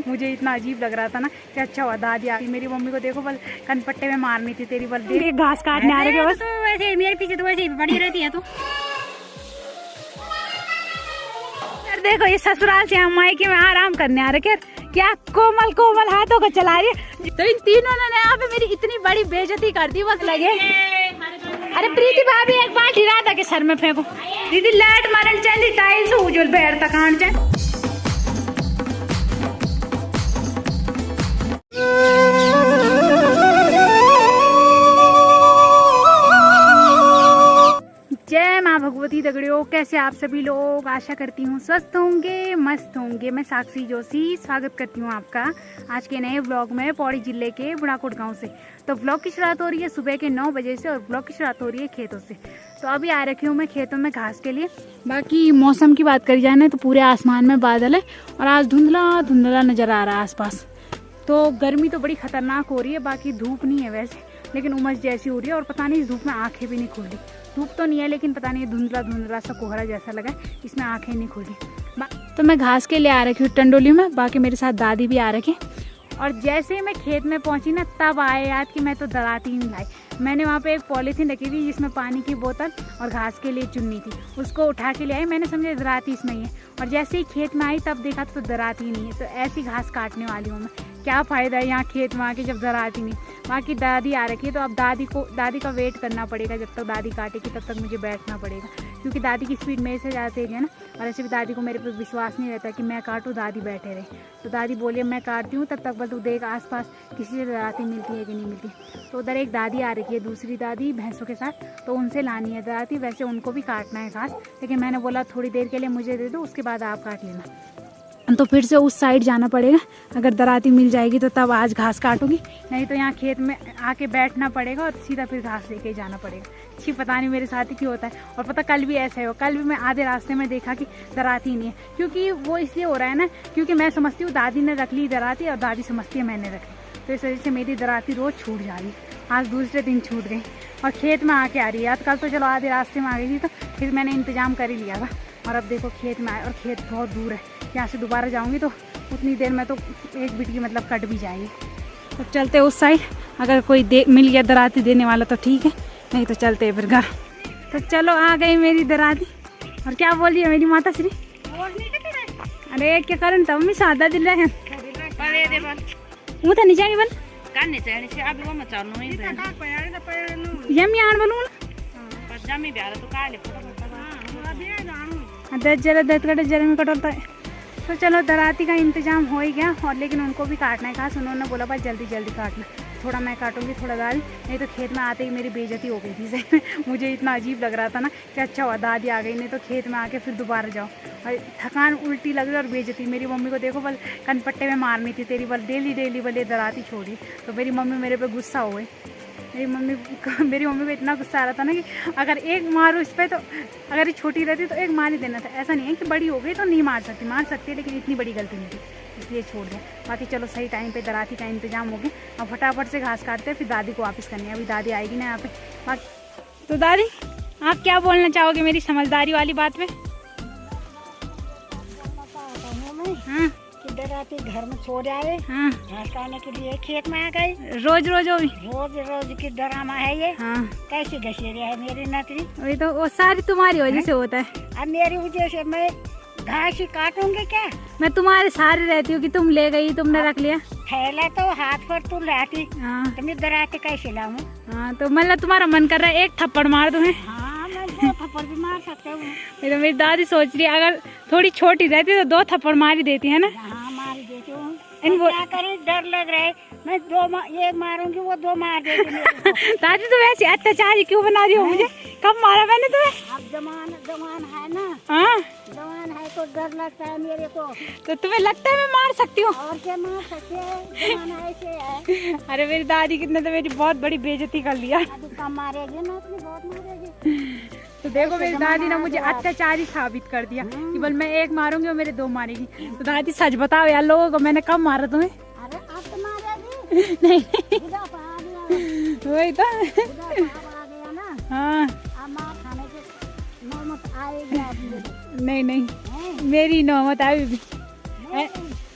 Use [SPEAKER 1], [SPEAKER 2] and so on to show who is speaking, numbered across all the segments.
[SPEAKER 1] मुझे इतना अजीब लग रहा था ना कि अच्छा हुआ दादी आ गई। मेरी मम्मी को देखो बल कनपट्टे में मारनी थी तेरी बल दे घास काटने आ रहे बस।
[SPEAKER 2] तो वैसे मेरे पीछे तो वैसे ही पड़ी रहती है तू।
[SPEAKER 1] देखो ये ससुराल से हम मायके में आराम करने आ रहे क्या कोमल कोमल हाथों को चला रही है। तो इन तीनों ने यहाँ पे मेरी इतनी बड़ी बेइज्जती कर दी बस लगे। अरे प्रीति भाभी एक बाल्टी राधा के सर में फेंको। दीदी लाइट मारन चाहिए टाइल्स उजल बैठ तक आन चाहिए। जय माँ भगवती दगड़ियों, कैसे आप सभी लोग। आशा करती हूँ स्वस्थ होंगे, मस्त होंगे। मैं साक्षी जोशी स्वागत करती हूँ आपका आज के नए ब्लॉग में पौड़ी जिले के बुढ़ाकोट गांव से। तो ब्लॉग की शुरुआत हो रही है सुबह के 9 बजे से और ब्लॉग की शुरुआत हो रही है खेतों से। तो अभी आ रखी हूँ मैं खेतों में घास के लिए। बाकी मौसम की बात करी जाए ना तो पूरे आसमान में बादल है और आज धुंधला धुंधला नज़र आ रहा है आसपास। तो गर्मी तो बड़ी खतरनाक हो रही है, बाकी धूप नहीं है वैसे, लेकिन उमस जैसी हो रही है। और पता नहीं इस धूप में आंखें भी नहीं खुल रही। धूप तो नहीं है लेकिन पता नहीं धुंधला धुंधला सा कोहरा जैसा लगा, इसमें आंखें नहीं खुली। तो मैं घास के लिए आ रखी हूँ टंडोली में, बाकी मेरे साथ दादी भी आ रखी। और जैसे ही मैं खेत में पहुंची ना तब आए याद कि मैं तो दराती नहीं लाई। मैंने वहाँ पे एक पॉलीथीन रखी थी जिसमें पानी की बोतल और घास के लिए चुन्नी थी, उसको उठा के ले आई। मैंने समझा दराती इसमें ही है और जैसे ही खेत में आई तब देखा तो दराती नहीं है। तो ऐसी घास काटने वाली हूँ मैं। क्या फ़ायदा है यहाँ खेत में आके जब दराती नहीं। बाकी दादी आ रखी है तो अब दादी का वेट करना पड़ेगा। जब तक दादी काटेगी तब तक मुझे बैठना पड़ेगा, क्योंकि दादी की स्पीड मेरे से ज़्यादा तेज है ना। और ऐसे भी दादी को मेरे पे विश्वास नहीं रहता कि मैं काटूँ दादी बैठे रहे। तो दादी बोलिए मैं काटती हूँ तब तक बस तू देख आसपास किसी से दराती मिलती है कि नहीं मिलती। तो उधर एक दादी आ रखी है, दूसरी दादी भैंसों के साथ, तो उनसे लानी है दराती। वैसे उनको भी काटना है घास, लेकिन मैंने बोला थोड़ी देर के लिए मुझे दे दो, उसके बाद आप काट लेना। तो फिर से उस साइड जाना पड़ेगा। अगर दराती मिल जाएगी तो तब आज घास काटूंगी, नहीं तो यहाँ खेत में आके बैठना पड़ेगा और सीधा फिर घास लेके जाना पड़ेगा। छी पता नहीं मेरे साथ ही क्यों होता है। और पता कल भी ऐसा है, कल भी मैं आधे रास्ते में देखा कि दराती नहीं है। क्योंकि वो इसलिए हो रहा है ना, क्योंकि मैं समझती हूँ दादी ने रख ली दराती और दादी समझती है मैंने रख ली। तो इस वजह से मेरी दराती रोज़ छूट जा रही है। आज दूसरे दिन छूट गई और खेत में आके आ रही है। कल तो चलो आधे रास्ते में आ गई थी तो फिर मैंने इंतजाम कर ही लिया था। और अब देखो खेत में आए और खेत बहुत दूर है। यहाँ से दोबारा जाऊँगी तो उतनी देर में तो एक बिटकी मतलब कट भी जाएगी। तो चलते उस साइड, अगर कोई मिल गया दराती देने वाला तो ठीक है, नहीं तो चलते फिर घर। तो चलो आ गई मेरी दराती। और क्या बोल रही है मेरी माता श्री? अरे क्या करन तब मैं सादा दिल रहे हैं वो तो नहीं जानी बन यमी आन बोलूँ जरा जरा में कटोलता है। तो चलो दराती का इंतजाम हो ही गया। और लेकिन उनको भी काटना है घास। उन्होंने बोला भाई जल्दी जल्दी काटना, थोड़ा मैं काटूंगी थोड़ा दादी, नहीं तो खेत में आते ही मेरी बेइज्जती हो गई थी सही। मुझे इतना अजीब लग रहा था ना कि अच्छा हुआ दादी आ गई, नहीं तो खेत में आके फिर दोबारा जाओ और थकान उल्टी लग रही और बेइज्जती। मेरी मम्मी को देखो बल कनपट्टे में मारनी थी तेरी बल डेली बल ये दराती छोड़ी। तो मेरी मम्मी मेरे पे गुस्सा हो गई। मेरी मम्मी को इतना गुस्सा आ रहा था ना कि अगर एक मारो इस पर तो अगर ये छोटी रहती तो एक मार ही देना था। ऐसा नहीं है कि बड़ी हो गई तो नहीं मार सकती है, लेकिन इतनी बड़ी गलती नहीं थी इसलिए छोड़ दिया। बाकी चलो सही टाइम पे दराती का इंतजाम हो गया। अब फटाफट से घास काटते हैं, फिर दादी को वापस करनी है। अभी दादी आएगी ना यहाँ पे। बाकी तो दादी आप क्या बोलना चाहोगे मेरी समझदारी वाली बात में? हाँ
[SPEAKER 2] दराती घर में छोड़ आए,
[SPEAKER 1] हाँ
[SPEAKER 2] घास काटने के लिए खेत में आ गई।
[SPEAKER 1] रोज
[SPEAKER 2] की ड्रामा है ये।
[SPEAKER 1] हाँ
[SPEAKER 2] कैसी घसीरी है मेरी नतरी।
[SPEAKER 1] वही तो वो सारी तुम्हारी वजह से होता है।
[SPEAKER 2] अब मेरी वजह से मैं घास ही काटूंगी क्या?
[SPEAKER 1] मैं तुम्हारे सारे रहती हूँ कि तुम ले गई, तुमने रख लिया।
[SPEAKER 2] थैला तो हाथ पर तू लाती,
[SPEAKER 1] हाँ
[SPEAKER 2] तो मैं दराती कैसे लाऊं?
[SPEAKER 1] हाँ तो मतलब तुम्हारा मन कर रहा है एक थप्पड़ मार दूं?
[SPEAKER 2] हाँ मैं 2 थप्पड़ भी मार सकता हूँ।
[SPEAKER 1] तो मेरी दादी सोच रही है अगर थोड़ी छोटी रहती तो 2 थप्पड़ मार ही देती है ना।
[SPEAKER 2] हाँ मार देती हूँ। क्या करूँ, डर लग रहा है। मैं 2 एक मारूंगी वो 2 मार देगी।
[SPEAKER 1] दादी तुम ऐसी अत्याचारी क्यों बना रही हो मुझे? कब मारा मैंने तुम्हें?
[SPEAKER 2] अब जवान है ना।
[SPEAKER 1] हाँ
[SPEAKER 2] जवान है तो डर लगता है मेरे को।
[SPEAKER 1] तो तुम्हें लगता है मैं मार सकती हूँ?
[SPEAKER 2] और क्या मार सकते हैं, जवान ऐसे है।
[SPEAKER 1] अरे मेरी दादी कितने तो मेरी बहुत बड़ी बेइज्जती कर लिया।
[SPEAKER 2] अभी कम मारेगी ना, अपनी बहुत मारेगी।
[SPEAKER 1] तो देखो मेरी दादी ने मुझे अत्याचारी साबित कर दिया कि बोल मैं एक मारूंगी और मेरे 2 मारेगी। तो दादी सच बताओ यार लोगों को, मैंने कब मारा तुम्हें?
[SPEAKER 2] अरे अब तो मारेगी।
[SPEAKER 1] नहीं
[SPEAKER 2] बुढ़ापा आ गया।
[SPEAKER 1] वही तो
[SPEAKER 2] बुढ़ापा आ गया ना।
[SPEAKER 1] हाँ
[SPEAKER 2] अब मार खाने की नौबत आएगी अब मेरी।
[SPEAKER 1] नहीं मेरी नौबत आई भी।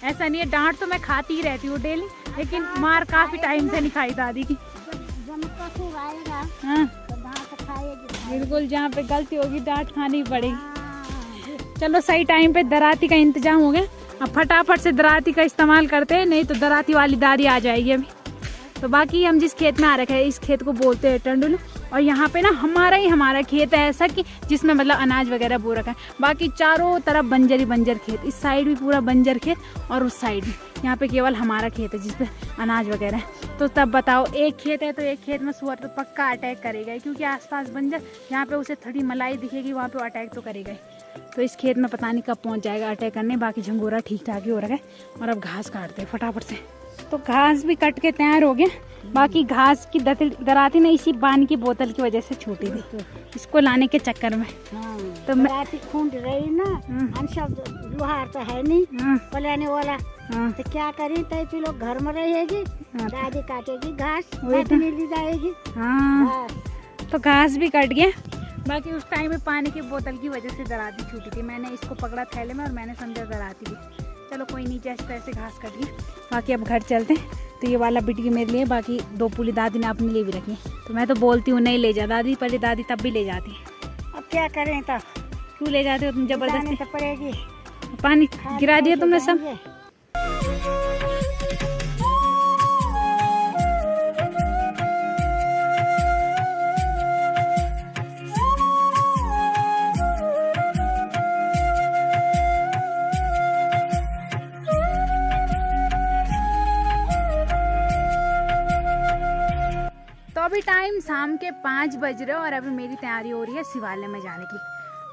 [SPEAKER 1] ऐसा नहीं है, डांट तो मैं खाती ही रहती हूँ डेली, लेकिन मार काफी टाइम से नहीं खाई दादी की।
[SPEAKER 2] जब कसूर आएगा
[SPEAKER 1] हाँ
[SPEAKER 2] तो डांट खाएगी।
[SPEAKER 1] बिल्कुल, जहाँ पे गलती होगी डांट खानी पड़ेगी। चलो सही टाइम पे दराती का इंतजाम हो गया, अब फटाफट से दराती का इस्तेमाल करते हैं, नहीं तो दराती वाली दादी आ जाएगी अभी। तो बाकी हम जिस खेत में आ रखे हैं इस खेत को बोलते हैं टंडुल, और यहाँ पे ना हमारा खेत है ऐसा कि जिसमें मतलब अनाज वगैरह बो रखा है। बाकी चारों तरफ बंजर ही बंजर खेत, इस साइड भी पूरा बंजर खेत और उस साइड भी, यहाँ पे केवल हमारा खेत है जिसपे अनाज वगैरह है। तो तब बताओ, एक खेत है तो एक खेत में सुअर तो पक्का अटैक करेगा ही, क्योंकि आसपास बंजर, यहाँ पे उसे थोड़ी मलाई दिखेगी वहाँ पे अटैक तो करेगा ही। तो इस खेत में पता नहीं कब पहुँच जाएगा अटैक करने। बाकी झंगोरा ठीक ठाक ही हो रहा है, और अब घास काटते हैं फटाफट से। तो घास भी कट के तैयार हो गया। बाकी घास की दराती ना इसी पानी की बोतल की वजह से छूटी थी, इसको लाने के चक्कर में।
[SPEAKER 2] तो दराती खूंद रही ना, हम सब लोहार तो है नहीं पलाने वाला, तो क्या करें, तो लोग घर में रहेगी, दादी काटेगी घास, ली जाएगी।
[SPEAKER 1] हाँ तो घास भी कट गया। बाकी उस टाइम में पानी की बोतल की वजह से दराती छूटी थी, मैंने इसको पकड़ा थैले में और मैंने समझा दराती भी। चलो कोई नहीं, जैसे तैसे घास कट गई। बाकी अब घर चलते हैं। तो ये वाला बिटकी मेरे लिए, बाकी 2 पुली दादी ने अपने लिए भी रखी। तो मैं तो बोलती हूँ नहीं ले जा दादी, पहले दादी तब भी ले जाती है।
[SPEAKER 2] अब क्या करें, तो
[SPEAKER 1] क्यों ले जाते हो तुम जबरदस्ती?
[SPEAKER 2] तो पड़ेगी।
[SPEAKER 1] पानी गिरा दिया तुमने सब। तो अभी टाइम शाम के 5 बज रहे और अभी मेरी तैयारी हो रही है शिवालय में जाने की।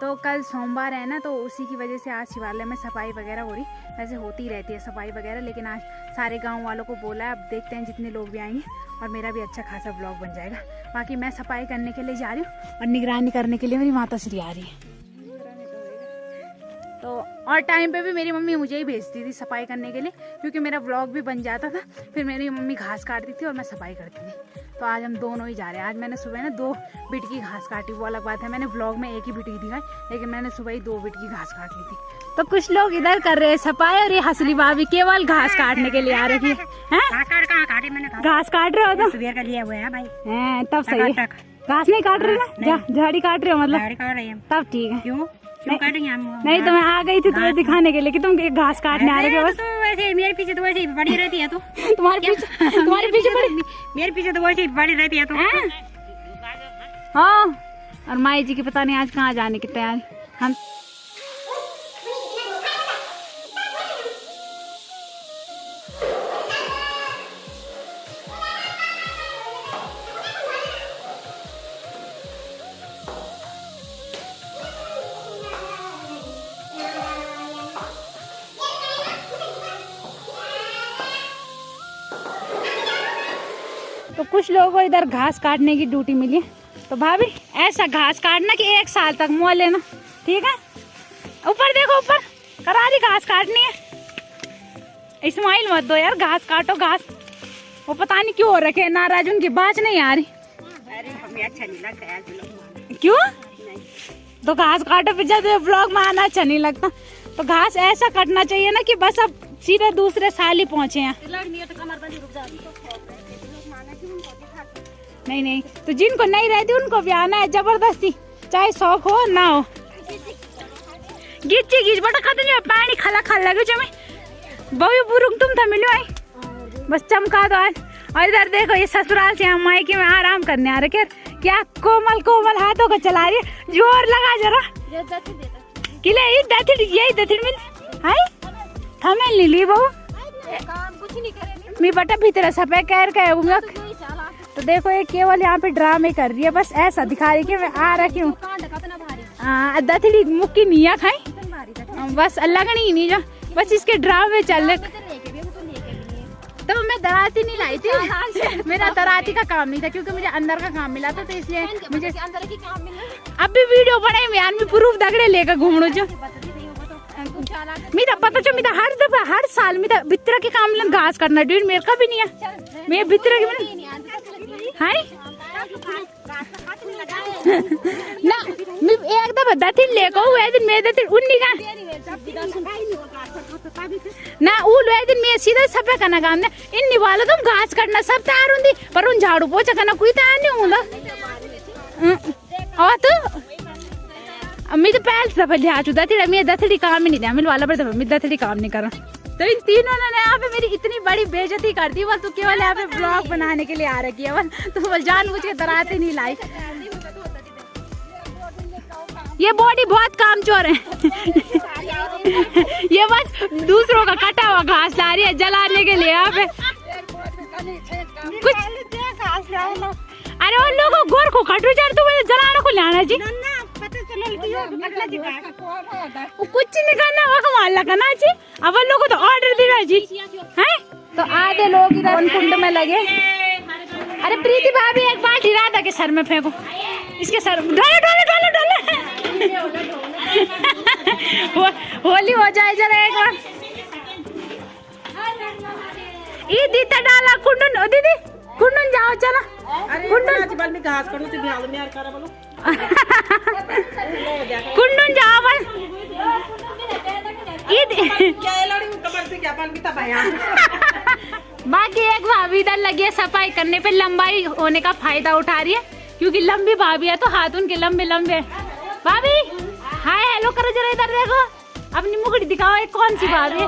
[SPEAKER 1] तो कल सोमवार है ना, तो उसी की वजह से आज शिवालय में सफाई वगैरह हो रही। वैसे होती रहती है सफाई वगैरह, लेकिन आज सारे गांव वालों को बोला है, अब देखते हैं जितने लोग भी आएंगे और मेरा भी अच्छा खासा ब्लॉग बन जाएगा। बाकी मैं सफाई करने के लिए जा रही हूँ और निगरानी करने के लिए मेरी माता श्री आ रही है। तो और टाइम पे भी मेरी मम्मी मुझे ही भेजती थी सफाई करने के लिए, क्योंकि मेरा व्लॉग भी बन जाता था। फिर मेरी मम्मी घास काटती थी और मैं सफाई करती थी। तो आज हम दोनों ही जा रहे हैं। आज मैंने सुबह ना 2 बिट की घास काटी, वो अलग बात है, मैंने व्लॉग में एक ही बिट की दिखाई, लेकिन मैंने सुबह ही 2 बिट की घास काट ली थी। तो कुछ लोग इधर कर रहे हैं सफाई और ये हसली भाभी केवल घास काटने के लिए आ रही है। घास काट रहे हो तो
[SPEAKER 2] सुबह का लिया हुआ है भाई।
[SPEAKER 1] हैं तब सही है। घास नहीं काट रहे ना, झाड़ी काट रहे हो मतलब, तब ठीक है।
[SPEAKER 2] क्यों काटेंगे हम?
[SPEAKER 1] नहीं तो मैं आ गई थी तुम्हें दिखाने के लिए कि तुम घास काटने आ रहे हो।
[SPEAKER 2] तो वैसे मेरे पीछे तो वैसे ही बड़ी रहती है, तो
[SPEAKER 1] तुम्हारे पीछे पड़ी,
[SPEAKER 2] मेरे पीछे तो वैसे ही बड़ी रहती है तो।
[SPEAKER 1] हाँ, और माई जी की पता नहीं आज कहाँ जाने की तैयारी। हम तो कुछ लोगों को इधर घास काटने की ड्यूटी मिली है। तो भाभी ऐसा घास काटना कि 1 साल तक मुँह लेना, ठीक है? ऊपर देखो, ऊपर करारी घास काटनी है। इस्माइल मत दो यार, घास काटो घास। वो पता नहीं क्यों हो रखे नाराज, उनकी बात नहीं आ रही।
[SPEAKER 2] अरे हमें अच्छा नहीं लगता है।
[SPEAKER 1] क्यों? तो घास काटो फिर जब ब्लॉग में आना अच्छा नहीं लगता। तो घास ऐसा काटना चाहिए ना कि बस अब सीधे दूसरे साल ही पहुँचे हैं। नहीं, तो जिनको नहीं रहती उनको भी आना है जबरदस्ती, चाहे शौक हो ना हो। गिच्ची बटा खत्म पानी खला खा लगे जमे बहु बुरुक तुम था मिलो आई बस चमका दो आज। और इधर देखो ये ससुराल से हम मायके में आराम करने आ रहे, क्या कोमल हाथों को चला रही है। जोर लगा जरा किले यही दथिड़ मिल हाय थमेल ली बहू
[SPEAKER 2] कुछ नहीं करे
[SPEAKER 1] मी बटा भीतर सफे कह के। तो देखो ये केवल यहाँ पे ड्रामे कर रही है, बस ऐसा दिखा रही कि मैं आ रखी हूँ। दथड़ी मुक्की नहीं खाई, बस लगनी नहीं जा, बस इसके ड्रामे चल रहे। तो मैं दराती नहीं लाई थी, मेरा दराती का काम नहीं था, क्योंकि मुझे अंदर का काम मिला था, तो इसलिए मुझे अंदर की काम मिला। अब भी वीडियो बनाई मैं आदमी प्रूफ दगड़े लेकर घूमनो जो मेरा पता चो मेरा हर साल मेरा भितर के काम घास करना ड्यूट मेरे का भी नहीं है। मैं भितर की हाय ना मैं एक दफा दथिन लेको हुए दिन मैं दथिन उन्नी का ना ऊल हुए दिन मैं सीधा सफे करना काम ने इन्नी वाला तुम घास काटना सब तैयार हुंदी पर उन झाड़ू पोछा करना कोई तैयार नहीं हुंदा और तो मैं तो पहले से पहले आ चुका थी मैं दथड़ी काम ही नहीं दिया मिल वाला पर मैं दथड़ी काम नहीं करा तो इन तीनों ने यहाँ पे मेरी इतनी बड़ी बेइज्जती कर दी बस तू केवल यहाँ पे ब्लॉग बनाने के लिए आ रखी है बस तू बस जानबूझ के डराते नहीं लाई ये बॉडी बहुत कामचोर है ये बस दूसरों का कटा हुआ घास ला रही है जलाने के लिए यहाँ पे कुछ अरे उन लोगों को गोर को कटू चार तू मुझे जलाने को लाना जी कुछ नहीं करना वो कमाल लगाना जी अब उन लोगों तो ऑर्डर देना जी हैं तो आधे लोग इधर कुंड में लगे अरे प्रीति भाभी एक बाल्टी राधा के सर में फेंको इसके सर डोले डोले डोले डोले होली हो जाए जरा एक बार ई दीता डाला कुंडन दीदी कुंडन जाओ चला कुंडन में घास करो तो बिहार में यार करा बोलो कुंडन जाओ बल ई क्या लड़ी कमर से क्या पान की तबाया बाकी एक भाभी इधर लगी है सफाई करने पे लंबाई होने का फायदा उठा रही है क्योंकि लंबी भाभी है तो हाथ उनके लंबे लंबे भाभी हाय हेलो करो जरा इधर देखो अपनी मुकुट दिखाओ एक कौन सी भाभी है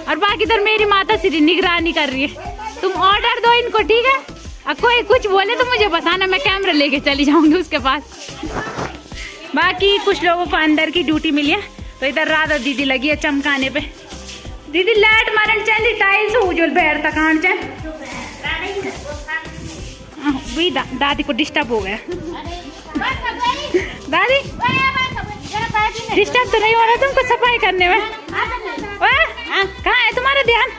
[SPEAKER 1] और बाकी इधर मेरी माता श्री निगरानी कर रही है तुम ऑर्डर दो इनको ठीक है अब कोई कुछ बोले तो मुझे बताना मैं कैमरा लेके चली जाऊंगी उसके पास बाकी कुछ लोगों को अंदर की ड्यूटी मिली है तो इधर राधा दीदी लगी है चमकाने पे दीदी लाइट मारन चाहिए टाइल्स उजल बैर तक आन चाहिए दादी को डिस्टर्ब हो गया दादी डिस्टर्ब तो नहीं हो रहा तुमको सफाई करने में कहाँ है तुम्हारा ध्यान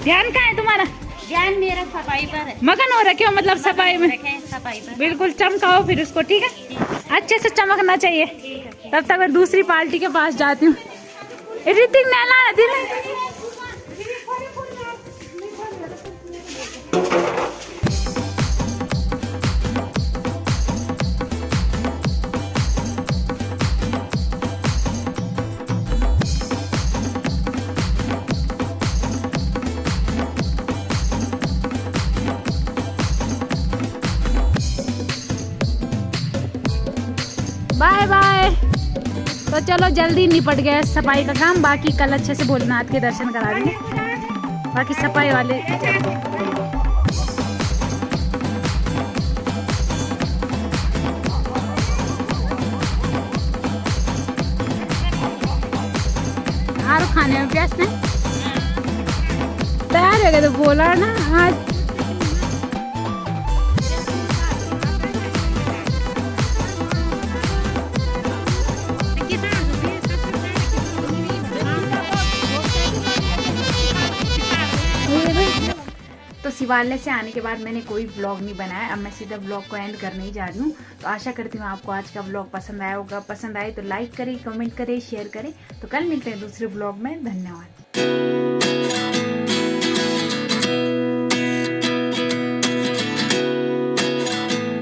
[SPEAKER 1] ध्यान कहाँ है तुम्हारा
[SPEAKER 2] ध्यान मेरा सफाई पर है
[SPEAKER 1] मगन हो रखे हो मतलब सफाई में
[SPEAKER 2] सफाई पर
[SPEAKER 1] बिल्कुल चमकाओ फिर उसको ठीक है अच्छे से चमकना चाहिए तब तक मैं दूसरी पार्टी के पास जाती हूँ ऋतिक नैला दी बाय बाय तो चलो जल्दी निपट गया सफाई का काम बाकी कल अच्छे से भोलेनाथ के दर्शन करा देंगे बाकी सफाई वाले और खाने में प्यास नहीं तैयार हो गया तो बोला ना आज तो शिवालय से आने के बाद मैंने कोई व्लॉग नहीं बनाया अब मैं सीधा व्लॉग को एंड करने ही जा रही हूँ तो आशा करती हूँ आपको आज का व्लॉग पसंद आया होगा पसंद आए तो लाइक करें कमेंट करें शेयर करें तो कल मिलते हैं दूसरे व्लॉग में धन्यवाद।